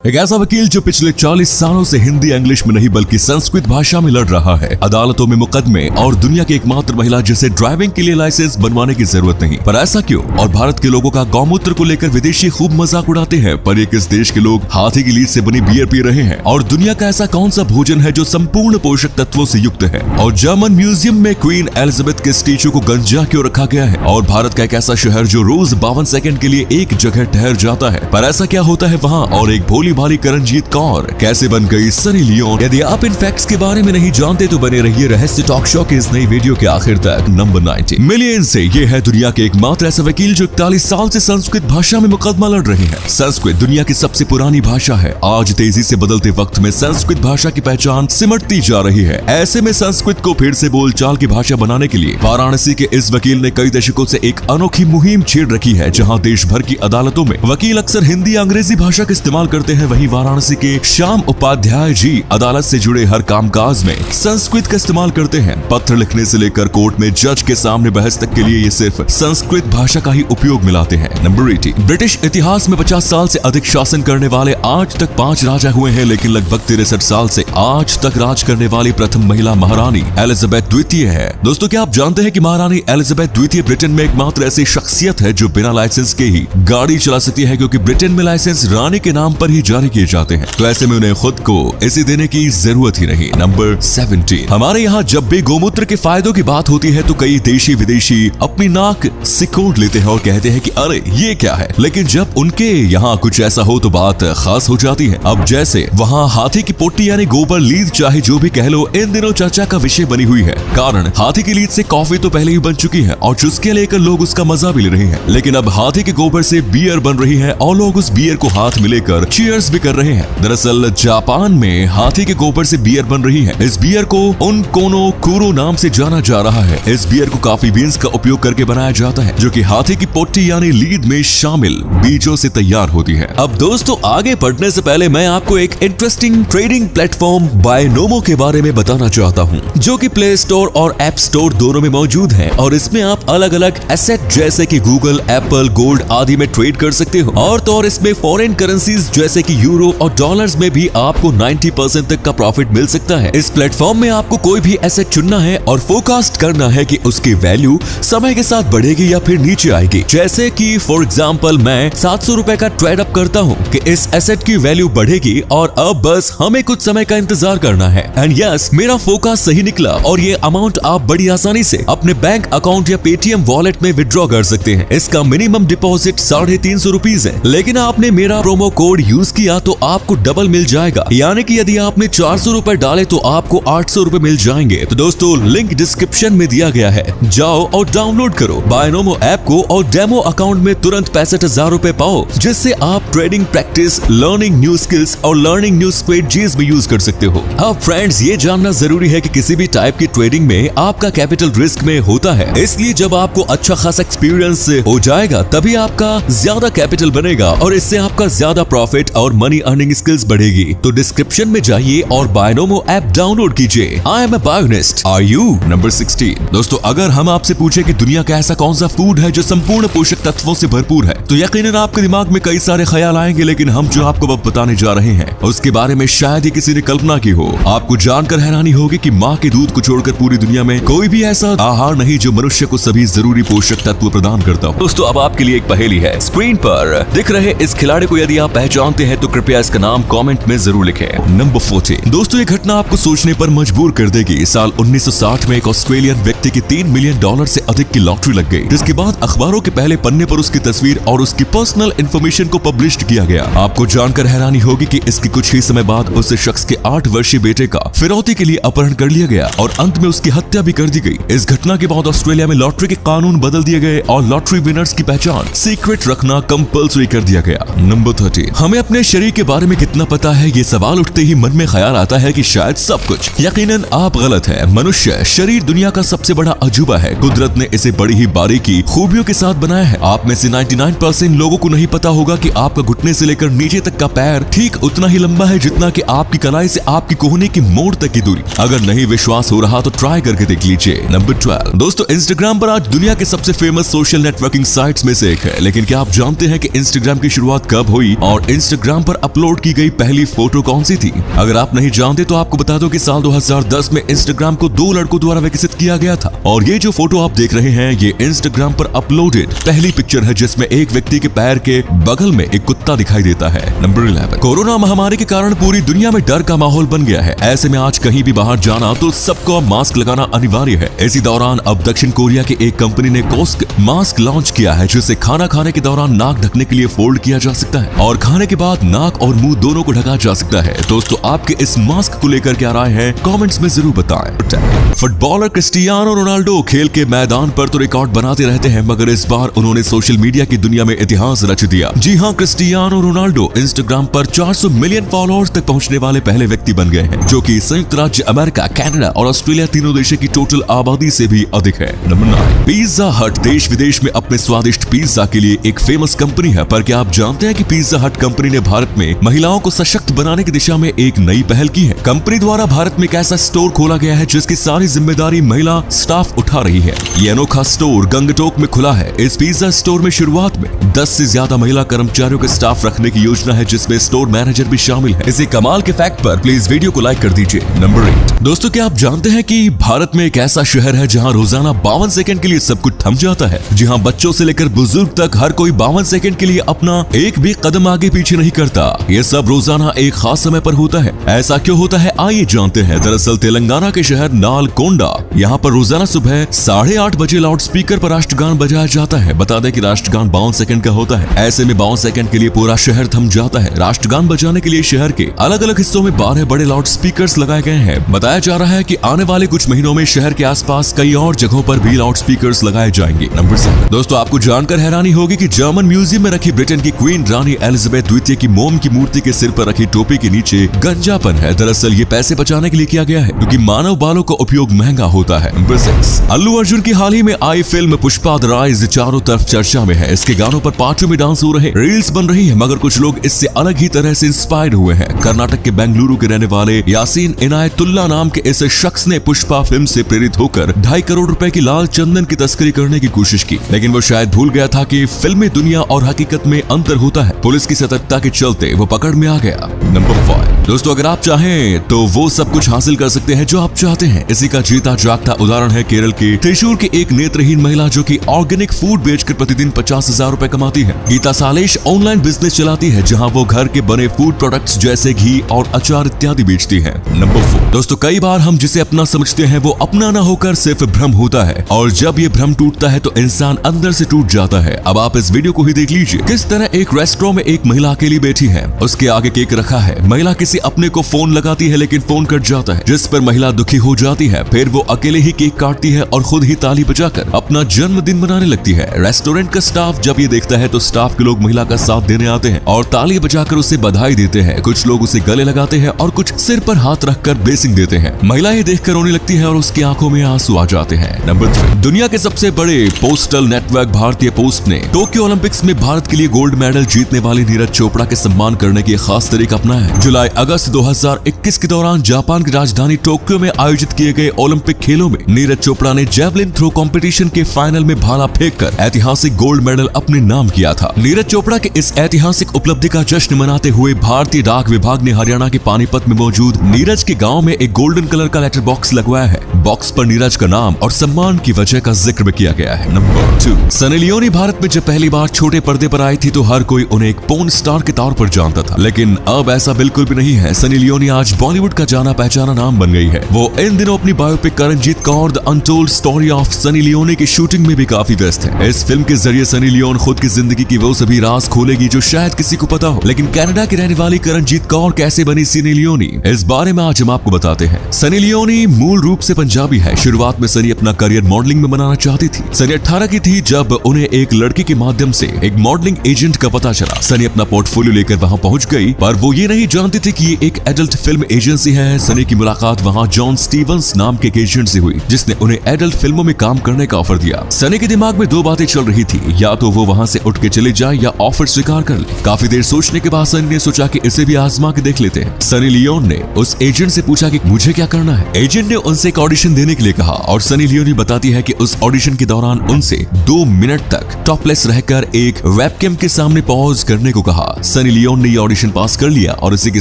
एक ऐसा वकील जो पिछले 40 सालों से हिंदी इंग्लिश में नहीं बल्कि संस्कृत भाषा में लड़ रहा है। अदालतों में मुकदमे और दुनिया की एकमात्र महिला जिसे ड्राइविंग के लिए लाइसेंस बनवाने की जरूरत नहीं। पर ऐसा क्यों? और भारत के लोगों का गौमूत्र को लेकर विदेशी खूब मजाक उड़ाते हैं, पर ये किस देश के लोग हाथी की लीद से बनी बियर पी रहे हैं? और दुनिया का ऐसा कौन सा भोजन है जो संपूर्ण पोषक तत्वों से युक्त है? और जर्मन म्यूजियम में क्वीन एलिजाबेथ के स्टैचू को गंजा क्यों रखा गया है? और भारत का एक ऐसा शहर जो रोज 52 सेकंड के लिए एक जगह ठहर जाता है, पर ऐसा क्या होता है वहाँ? और एक भोली भाली करणजीत कौर कैसे बन गई सनी लियोन? यदि आप इन फैक्ट्स के बारे में नहीं जानते तो बने रहिए रहस्य टॉक शो के इस नई वीडियो के आखिर तक। नंबर 90 मिलियन से ये है दुनिया के एकमात्र ऐसा वकील जो 41 साल से संस्कृत भाषा में मुकदमा लड़ रहे हैं। संस्कृत दुनिया की सबसे पुरानी भाषा है। आज तेजी से बदलते वक्त में संस्कृत भाषा की पहचान सिमटती जा रही है। ऐसे में संस्कृत को फिर से बोलचाल की भाषा बनाने के लिए वाराणसी के इस वकील ने कई दशकों से एक अनोखी मुहिम छेड़ रखी है, जहां देश भर की अदालतों में वकील अक्सर हिंदी अंग्रेजी भाषा का इस्तेमाल करते हैं। वहीं वाराणसी के श्याम उपाध्याय जी अदालत से जुड़े हर कामकाज में संस्कृत का इस्तेमाल करते हैं। पत्र लिखने से लेकर कोर्ट में जज के सामने बहस तक के लिए ये सिर्फ संस्कृत भाषा का ही उपयोग में लाते हैं। नंबर 80 ब्रिटिश इतिहास में 50 साल से अधिक शासन करने वाले आज तक 5 राजा हुए हैं, लेकिन लगभग 63 साल से आज तक राज करने वाली प्रथम महिला महारानी एलिजाबेथ द्वितीय है। दोस्तों, क्या आप जानते हैं कि महारानी एलिजाबेथ द्वितीय ब्रिटेन में एकमात्र ऐसी शख्सियत है जो बिना लाइसेंस के ही गाड़ी चला सकती है, क्योंकि ब्रिटेन में लाइसेंस रानी के नाम पर ही जारी किए जाते हैं। तो ऐसे में उन्हें खुद को इसे देने की जरूरत ही नहीं। नंबर 17 हमारे यहाँ जब भी गौमूत्र के फायदों की बात होती है तो कई देशी विदेशी अपनी नाक सिकोड़ लेते हैं और कहते हैं कि अरे ये क्या है, लेकिन जब उनके यहाँ कुछ ऐसा हो तो बात खास हो जाती है। अब जैसे वहाँ हाथी की पोटी यानी गोबर लीद, चाहे जो भी कह लो, इन दिनों चर्चा का विषय बनी हुई है। कारण हाथी की लीद से कॉफी तो पहले ही बन चुकी है और चुस्के लेकर लोग उसका मजा भी ले रहे हैं, लेकिन अब हाथी के गोबर से बियर बन रही है और लोग उस बियर को हाथ में लेकर चीयर्स भी कर रहे हैं। दरअसल जापान में हाथी के गोबर से बियर बन रही है। इस बियर को उनकोनो कुरो नाम से जाना जा रहा है। इस बियर को काफी बीन्स का उपयोग करके बनाया जाता है, जो कि हाथी की पोटी यानी लीद में शामिल बीजों से तैयार होती है। अब दोस्तों, आगे बढ़ने से पहले मैं आपको एक इंटरेस्टिंग ट्रेडिंग प्लेटफॉर्म बायनोमो के बारे में बताना चाहता हूँ, जो कि प्ले स्टोर और ऐप स्टोर दोनों में मौजूद है। और इसमें आप अलग अलग एसेट जैसे कि गूगल, एप्पल, गोल्ड आदि में ट्रेड कर सकते हो। और तो और इसमें फॉरेन करेंसीज जैसे कि यूरो और डॉलर्स में भी आपको 90% तक का प्रॉफिट मिल सकता है। इस प्लेटफॉर्म में आपको कोई भी एसेट चुनना है और फोरकास्ट करना है कि उसकी वैल्यू समय के साथ बढ़ेगी या फिर नीचे आएगी। जैसे कि फॉर एग्जांपल मैं 700 रुपए का ट्रेड अप करता हूँ कि इस एसेट की वैल्यू बढ़ेगी और अब बस हमें कुछ समय का इंतजार करना है। एंड यस, मेरा फोरकास्ट सही निकला और ये अमाउंट आप बड़ी आसानी से अपने बैंक अकाउंट या पेटीएम वॉलेट में विड्रॉ कर सकते हैं। इसका मिनिमम डिपॉजिट 350 रुपीज है, लेकिन आपने मेरा प्रोमो कोड यूज किया तो आपको डबल मिल जाएगा, यानी कि यदि आपने 400 रुपए डाले तो आपको 800 रुपए मिल जाएंगे। तो दोस्तों, लिंक डिस्क्रिप्शन में दिया गया है, जाओ और डाउनलोड करो बायनोमो ऐप को और डेमो अकाउंट में तुरंत 65,000 रुपए पाओ, जिससे आप trading practice, learning new skills और लर्निंग न्यू स्ट्रेटजीज में यूज कर सकते हो। अब फ्रेंड्स, ये जानना जरूरी है कि किसी भी टाइप की ट्रेडिंग में आपका कैपिटल रिस्क में होता है, इसलिए जब आपको अच्छा खासा एक्सपीरियंस हो जाएगा तभी आपका ज्यादा कैपिटल बनेगा और इससे आपका ज्यादा प्रॉफिट और मनी अर्निंग स्किल्स बढ़ेगी। तो डिस्क्रिप्शन में जाइए और बायनोमो ऐप डाउनलोड कीजिए। I am a bionist, are you? Number 16 दोस्तों, अगर हम आपसे पूछे कि दुनिया का ऐसा कौन सा फूड है जो संपूर्ण पोषक तत्वों से भरपूर है, तो यकीनन आपके दिमाग में कई सारे ख्याल आएंगे, लेकिन हम जो आपको अब बताने जा रहे हैं उसके बारे में शायद ही किसी ने कल्पना की हो। आपको जानकर हैरानी होगी कि माँ के दूध को छोड़कर पूरी दुनिया में कोई भी ऐसा आहार नहीं जो मनुष्य को सभी जरूरी पोषक तत्व प्रदान करता हो। दोस्तों, अब आपके लिए एक पहेली है। स्क्रीन पर दिख रहे इस खिलाड़ी को यदि आप पहचानते हैं तो कृपया इसका नाम कमेंट में जरूर लिखें। नंबर 40 दोस्तों, ये घटना आपको सोचने पर मजबूर कर देगी। साल 1960 में एक ऑस्ट्रेलियन व्यक्ति की $3 मिलियन से अधिक की लॉटरी लग गई, जिसके बाद अखबारों के पहले पन्ने पर उसकी तस्वीर और उसकी पर्सनल इन्फॉर्मेशन को पब्लिश किया गया। आपको जानकर हैरानी होगी कि इसके कुछ ही समय बाद उस शख्स के 8 वर्षीय बेटे का फिरौती के लिए अपहरण कर लिया गया और अंत में उसकी हत्या भी कर दी गई। इस घटना के बाद ऑस्ट्रेलिया में लॉटरी के कानून बदल दिए गए और लॉटरी विनर्स की पहचान सीक्रेट रखना कंपल्सरी कर दिया गया। नंबर 30 हमें अपने शरीर के बारे में कितना पता है? ये सवाल उठते ही मन में ख्याल आता है कि शायद सब कुछ। यकीनन आप गलत है। मनुष्य शरीर दुनिया का सबसे बड़ा अजूबा है। कुदरत ने इसे बड़ी ही बारीकी खूबियों के साथ बनाया है। आप में से 99% लोगों को नहीं पता होगा कि आपका घुटने से लेकर नीचे तक का पैर ठीक उतना ही लंबा है जितना कि आपकी कलाई से आपकी कोहनी की मोड़ तक की दूरी। अगर नहीं विश्वास हो रहा तो ट्राई करके देख लीजिए। नंबर 12 दोस्तों, इंस्टाग्राम पर आज दुनिया के सबसे फेमस सोशल नेटवर्किंग साइट्स में से एक है, लेकिन क्या आप जानते हैं कि इंस्टाग्राम की शुरुआत कब हुई और इंस्टाग्राम इंस्टाग्राम पर अपलोड की गई पहली फोटो कौन सी थी? अगर आप नहीं जानते तो आपको बता दो कि साल 2010 में इंस्टाग्राम को 2 लड़कों द्वारा विकसित किया गया था और ये जो फोटो आप देख रहे हैं ये इंस्टाग्राम पर अपलोडेड पहली पिक्चर है जिसमें एक व्यक्ति के पैर के बगल में एक कुत्ता दिखाई देता है। नंबर 11, कोरोना महामारी के कारण पूरी दुनिया में डर का माहौल बन गया है। ऐसे में आज कहीं भी बाहर जाना तो सबको अब मास्क लगाना अनिवार्य है। इसी दौरान अब दक्षिण कोरिया की एक कंपनी ने कोस्क मास्क लॉन्च किया है जिसे खाना खाने के दौरान नाक ढकने के लिए फोल्ड किया जा सकता है और खाने के बाद नाक और मुंह दोनों को ढका जा सकता है। दोस्तों आपके इस मास्क को लेकर क्या राय है कमेंट्स में जरूर बताएं। फुटबॉलर क्रिस्टियानो रोनाल्डो खेल के मैदान पर तो रिकॉर्ड बनाते रहते हैं मगर इस बार उन्होंने सोशल मीडिया की दुनिया में इतिहास रच दिया। जी हां, क्रिस्टियानो रोनाल्डो इंस्टाग्राम पर 400 मिलियन फॉलोअर्स तक पहुंचने वाले पहले व्यक्ति बन गए हैं जो कि संयुक्त राज्य अमेरिका, कनाडा और ऑस्ट्रेलिया तीनों देशों की टोटल आबादी से भी अधिक है। नंबर 9, पिज्जा हट देश विदेश में अपने स्वादिष्ट पिज्जा के लिए एक फेमस कंपनी है। पर क्या आप जानते हैं कि पिज्जा हट कंपनी ने भारत में महिलाओं को सशक्त बनाने की दिशा में एक नई पहल की है। कंपनी द्वारा भारत में एक ऐसा स्टोर खोला गया है जिसकी सारी जिम्मेदारी महिला स्टाफ उठा रही है। ये अनोखा स्टोर गंगटोक में खुला है। इस पिज्जा स्टोर में शुरुआत में 10 से ज्यादा महिला कर्मचारियों के स्टाफ रखने की योजना है जिसमें स्टोर मैनेजर भी शामिल है। इसी कमाल के फैक्ट पर प्लीज वीडियो को लाइक कर दीजिए। नंबर 8, दोस्तों क्या आप जानते हैं कि भारत में एक ऐसा शहर है जहां रोजाना 52 सेकंड के लिए सब कुछ थम जाता है। जी हां, बच्चों से लेकर बुजुर्ग तक हर कोई 52 सेकंड के लिए अपना एक भी कदम आगे पीछे नहीं करता। ये सब रोजाना एक खास समय पर होता है। ऐसा क्यों होता है आइए जानते हैं। दरअसल तेलंगाना के शहर नालकोंडा यहाँ पर रोजाना सुबह 8:30 बजे लाउड स्पीकर पर राष्ट्रगान बजाया जाता है। बता दें कि राष्ट्रगान 52 सेकंड का होता है। ऐसे में 52 सेकंड के लिए पूरा शहर थम जाता है। राष्ट्रगान बजाने के लिए शहर के अलग अलग हिस्सों में 12 बड़े लाउड स्पीकर्स लगाए गए हैं। बताया जा रहा है कि आने वाले कुछ महीनों में शहर के आसपास कई और जगहों पर भी लाउड स्पीकर्स लगाए जाएंगे। नंबर 7, दोस्तों आपको जानकर हैरानी होगी कि जर्मन म्यूजियम में रखी ब्रिटेन की क्वीन रानी एलिजाबेथ द्वितीय की मोम की मूर्ति के सिर पर रखी टोपी के नीचे गंजापन है। दरअसल ये पैसे बचाने के लिए किया गया है क्योंकि मानव बालों का उपयोग महंगा होता है। नंबर 6, अल्लू अर्जुन की हाल ही में आई फिल्म पुष्पा द राइज चारों तरफ चर्चा में है। इसके गानों पर पार्टियों में डांस हो रहे, रील्स बन रही है मगर कुछ लोग इससे अलग ही तरह से इंस्पायर हुए हैं। कर्नाटक के बेंगलुरु के रहने वाले यासीन इनायतुल्ला नाम के इस शख्स ने पुष्पा फिल्म से प्रेरित होकर 2.5 करोड़ रुपए की लाल चंदन की तस्करी करने की कोशिश की लेकिन वो शायद भूल गया था कि फिल्मी दुनिया और हकीकत में अंतर होता है। पुलिस की सतर्कता के चलते वो पकड़ में आ गया। नंबर 5, दोस्तों अगर आप चाहें तो वो सब कुछ हासिल कर सकते हैं जो आप चाहते हैं। इसी का जीता जागता उदाहरण है केरल के त्रिशूर की एक नेत्रहीन महिला जो कि ऑर्गेनिक फूड बेचकर प्रतिदिन 50,000 रुपए कमाती है। गीता सालेश ऑनलाइन बिजनेस चलाती है जहां वो घर के बने फूड प्रोडक्ट्स जैसे घी और अचार इत्यादि बेचती है। नंबर 4, दोस्तों कई बार हम जिसे अपना समझते हैं वो अपना न होकर सिर्फ भ्रम होता है और जब ये भ्रम टूटता है तो इंसान अंदर से टूट जाता है। अब आप इस वीडियो को ही देख लीजिए किस तरह एक रेस्टोरेंट में एक महिला अकेली बैठी है, उसके आगे केक रखा है। महिला किसी अपने को फोन लगाती है लेकिन फोन कट जाता है जिस पर महिला दुखी हो जाती है। फिर वो अकेले ही केक काटती है और खुद ही ताली बजाकर अपना जन्मदिन मनाने लगती है। रेस्टोरेंट का स्टाफ जब ये देखता है तो स्टाफ के लोग महिला का साथ देने आते हैं और ताली बजाकर उसे बधाई देते हैं। कुछ लोग उसे गले लगाते हैं और कुछ सिर पर हाथ रखकर ब्लेसिंग देते हैं। महिला ये देखकर रोने लगती है और उसकी आंखों में आंसू आ जाते हैं। नंबर 3, दुनिया के सबसे बड़े पोस्टल नेटवर्क भारतीय पोस्ट ने टोक्यो ओलंपिक्स में भारत के लिए गोल्ड मेडल जीतने वाली नीरज चोपड़ा के सम्मान करने की खास तरीका अपनाया है। जुलाई अगस्त 2021 के दौरान जापान की राजधानी टोक्यो में आयोजित किए गए ओलंपिक खेलों में नीरज चोपड़ा ने जेवलिन थ्रो कंपटीशन के फाइनल में भाला फेंककर ऐतिहासिक गोल्ड मेडल अपने नाम किया था। नीरज चोपड़ा के इस ऐतिहासिक उपलब्धि का जश्न मनाते हुए भारतीय डाक विभाग ने हरियाणा के पानीपत में मौजूद नीरज के गांव में एक गोल्डन कलर का लेटर बॉक्स लगवाया है। बॉक्स पर नीरज का नाम और सम्मान की वजह का जिक्र भी किया गया है। नंबर 2, सनी लियोनी भारत में जब पहली बार छोटे पर्दे पर आई थी तो हर कोई उन्हें एक पोर्न स्टार के तौर पर जानता था लेकिन अब ऐसा बिल्कुल भी नहीं है। सनी लियोनी आज बॉलीवुड का जाना पहचाना नाम बन गई है। वो इन दिनों अपनी biopic Karanjit Kaur the untold story of Sunny Leone की शूटिंग में भी काफी व्यस्त है। इस फिल्म के जरिए सनी लियोन खुद की जिंदगी की वो सभी राज खोलेगी जो शायद किसी को पता हो। लेकिन कनाडा की रहने वाली करणजीत कौर कैसे बनी सनी लियोनी, इस बारे में आज हम आपको बताते हैं। सनी लियोनी मूल रूप से पंजाबी है। शुरुआत में सनी अपना करियर मॉडलिंग में बनाना चाहती थी। सनी 18 की थी जब उन्हें एक लड़की के माध्यम से एक मॉडलिंग एजेंट का पता चला। सनी अपना पोर्टफोलियो लेकर वहां पहुंच गई पर वो ये नहीं जानती थी कि ये एक एडल्ट फिल्म एजेंसी है। सनी की मुलाकात वहां जॉन स्टीवंस नाम के एजेंट से हुई जिसने उन्हें एडल्ट फिल्मों में काम करने का ऑफर दिया। सनी के दिमाग में 2 बातें चल रही थी, या तो वो वहां से उठ के चले जाए या ऑफर स्वीकार कर ले। काफी देर सोचने के बाद सनी ने सोचा कि इसे भी आजमा के देख लेते हैं। सनी लियोन ने उस एजेंट से पूछा कि मुझे क्या करना है। एजेंट ने उनसे एक ऑडिशन देने के लिए कहा और सनी लियोनी बताती है कि उस ऑडिशन के दौरान उनसे 2 मिनट तक टॉपलेस रहकर एक वेबकैम के सामने पॉज करने को कहा। सनी लियोन ने ये ऑडिशन पास कर लिया और इसी के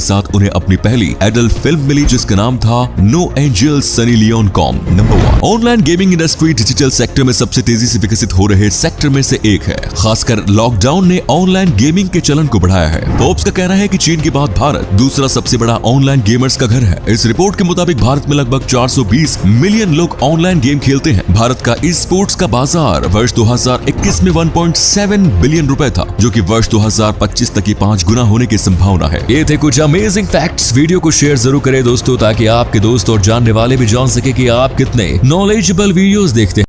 साथ उन्हें अपनी पहली एडल्ट फिल्म मिली जिसका नाम था no angels Sunny Leone com. Number 1। Online gaming industry digital sector में सबसे तेजी से विकसित हो रहे सेक्टर में से एक है। खासकर लॉकडाउन ने ऑनलाइन गेमिंग के चलन को बढ़ाया है। फोर्ब्स का कहना है कि चीन के बाद भारत दूसरा सबसे बड़ा ऑनलाइन गेमर्स का घर है। इस रिपोर्ट के मुताबिक भारत में लगभग 420 मिलियन लोग ऑनलाइन गेम खेलते हैं। भारत का ई स्पोर्ट्स का बाजार वर्ष 2021 में 1.7 बिलियन रुपए था, जो कि वर्ष 2025 तक की 5 गुना होने की संभावना है। ये थे कुछ अमेजिंग फैक्ट्स। वीडियो को शेयर जरूर करें दोस्तों, ताकि आपके दोस्त और जानने वाले भी जान सके कि आप कितने नॉलेजेबल वीडियोस देखते हैं।